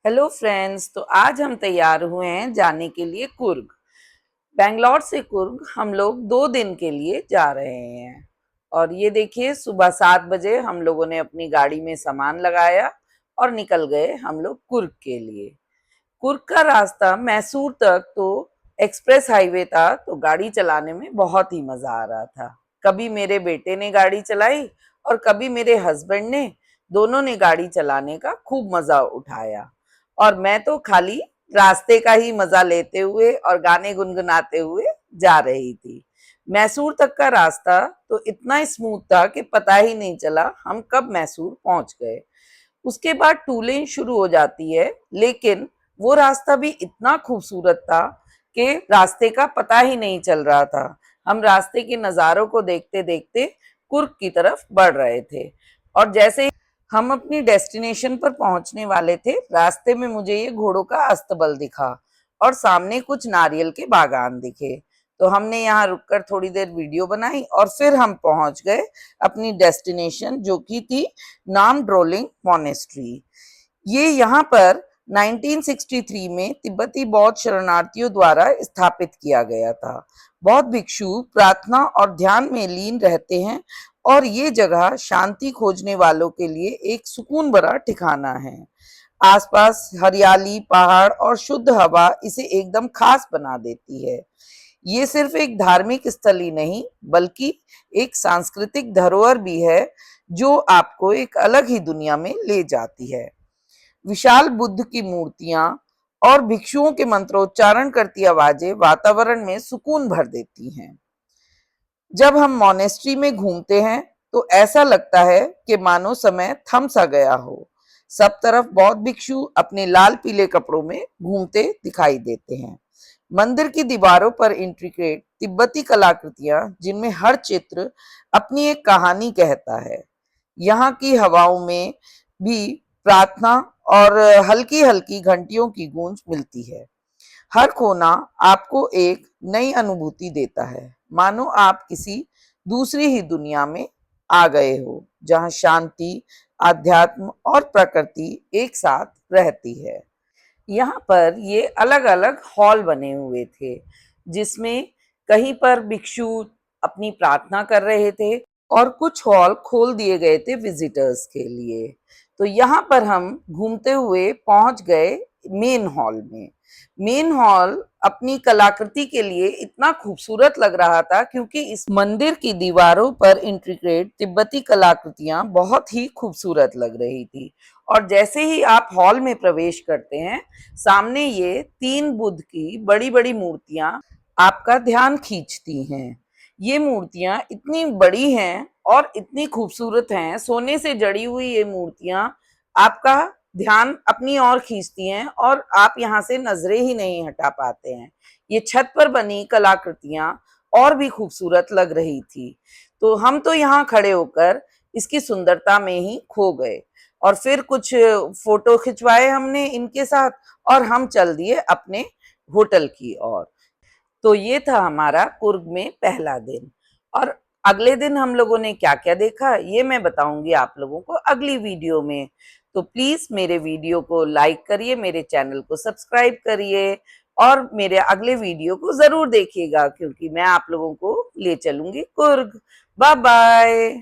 Hello friends. तो आज हम तैयार हुए हैं जाने के लिए कुर्ग। बेंगलोर से कुर्ग हम लोग 2 दिन के लिए जा रहे हैं। और ये देखिए, सुबह 7 बजे हम लोगों ने अपनी गाड़ी में सामान लगाया और निकल गए हम लोग कुर्ग के लिए। कुर्ग का रास्ता मैसूर तक तो एक्सप्रेस हाईवे था, तो गाड़ी चलाने में बहुत ही मजा आ रहा था। कभी मेरे बेटे ने गाड़ी चलाई और कभी मेरे हस्बैंड ने। दोनों ने गाड़ी चलाने का खूब मजा उठाया और मैं तो खाली रास्ते का ही मजा लेते हुए और गाने गुनगुनाते हुए जा रही थी। मैसूर तक का रास्ता तो इतना स्मूथ था कि पता ही नहीं चला हम कब मैसूर पहुंच गए। उसके बाद 2 लेन शुरू हो जाती है, लेकिन वो रास्ता भी इतना खूबसूरत था कि रास्ते का पता ही नहीं चल रहा था। हम रास्ते के नज़ारों को देखते देखते कुर्ग की तरफ बढ़ रहे थे। और जैसे ही हम अपनी डेस्टिनेशन पर पहुंचने वाले थे, रास्ते में मुझे ये घोड़ों का अस्तबल दिखा और सामने कुछ नारियल के बागान दिखे। तो हमने यहाँ रुककर थोड़ी देर वीडियो बनाई और फिर हम पहुंच गए अपनी डेस्टिनेशन, जो कि थी नाम ड्रोलिंग मोनेस्ट्री। ये यहाँ पर 1963 में तिब्बती बौद्ध शरणार्थियों द्वारा स्थापित किया गया था। बौद्ध भिक्षु प्रार्थना और ध्यान में लीन रहते हैं और ये जगह शांति खोजने वालों के लिए एक सुकून भरा ठिकाना है। आसपास हरियाली, पहाड़ और शुद्ध हवा इसे एकदम खास बना देती है। ये सिर्फ एक धार्मिक स्थल ही नहीं, बल्कि एक सांस्कृतिक धरोहर भी है, जो आपको एक अलग ही दुनिया में ले जाती है। विशाल बुद्ध की मूर्तियां और भिक्षुओं के मंत्रोच्चारण करती आवाजें वातावरण में सुकून भर देती हैं। जब हम मॉनेस्ट्री में घूमते हैं तो ऐसा लगता है कि मानो समय थम सा गया हो। सब तरफ बौद्ध भिक्षु अपने लाल पीले कपड़ों में घूमते दिखाई देते हैं। मंदिर की दीवारों पर इंट्रिकेट तिब्बती कलाकृतियां, जिनमें हर चित्र अपनी एक कहानी कहता है। यहाँ की हवाओं में भी प्रार्थना और हल्की हल्की घंटियों की गूंज मिलती है। हर कोना आपको एक नई अनुभूति देता है, मानो आप किसी दूसरी ही दुनिया में आ गए हो, जहाँ शांति, आध्यात्म और प्रकृति एक साथ रहती है। यहाँ पर ये अलग अलग हॉल बने हुए थे, जिसमें कहीं पर भिक्षु अपनी प्रार्थना कर रहे थे और कुछ हॉल खोल दिए गए थे विजिटर्स के लिए। तो यहाँ पर हम घूमते हुए पहुंच गए मेन हॉल में। मेन हॉल अपनी कलाकृति के लिए इतना खूबसूरत लग रहा था, क्योंकि इस मंदिर की दीवारों पर इंट्रिकेट तिब्बती कलाकृतियां बहुत ही खूबसूरत लग रही थी। और जैसे ही आप हॉल में प्रवेश करते हैं, सामने ये 3 बुद्ध की बड़ी बड़ी मूर्तियां आपका ध्यान खींचती हैं। ये मूर्तियां इतनी बड़ी हैं और इतनी खूबसूरत हैं, सोने से जड़ी हुई ये मूर्तियां आपका ध्यान अपनी ओर खींचती हैं और आप यहाँ से नजरें ही नहीं हटा पाते हैं। ये छत पर बनी कलाकृतियां और भी खूबसूरत लग रही थी। तो हम तो यहाँ खड़े होकर इसकी सुंदरता में ही खो गए और फिर कुछ फोटो खिंचवाए हमने इनके साथ और हम चल दिए अपने होटल की ओर। तो ये था हमारा कुर्ग में पहला दिन। और अगले दिन हम लोगों ने क्या क्या देखा, ये मैं बताऊंगी आप लोगों को अगली वीडियो में। तो प्लीज मेरे वीडियो को लाइक करिए, मेरे चैनल को सब्सक्राइब करिए और मेरे अगले वीडियो को जरूर देखिएगा, क्योंकि मैं आप लोगों को ले चलूंगी कुर्ग। Bye bye.